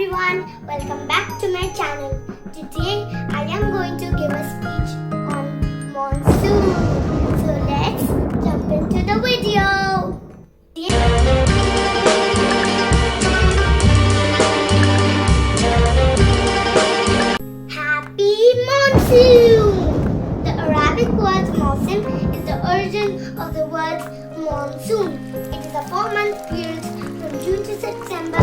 everyone, welcome back to my channel. Today I am going to give a speech on monsoon. So let's jump into the video. Happy Monsoon! The Arabic word monsoon is the origin of the word monsoon. It is a 4-month period from June to September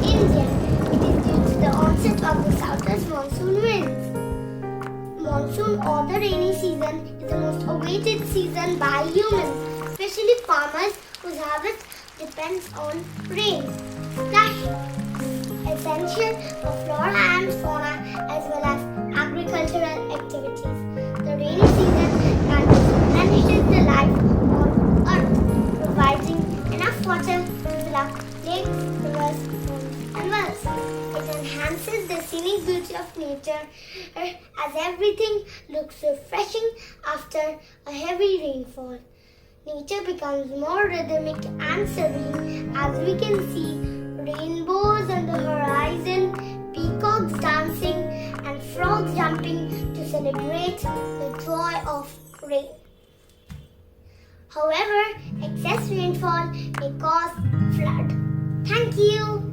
in India. It is due to the onset of the southwest monsoon winds. Monsoon or the rainy season is the most awaited season by humans, especially farmers whose harvest depends on rain. Essential for flora and fauna as well as agricultural activities. The rainy season replenishes the life on earth, providing enough water to fill up lakes, rivers, ponds and wells. It enhances the scenic beauty of nature as everything looks refreshing after a heavy rainfall. Nature becomes more rhythmic and serene as we can see rainbows on the horizon, peacocks dancing and frogs jumping to celebrate the joy of rain. However, excess rainfall may cause flood. Thank you.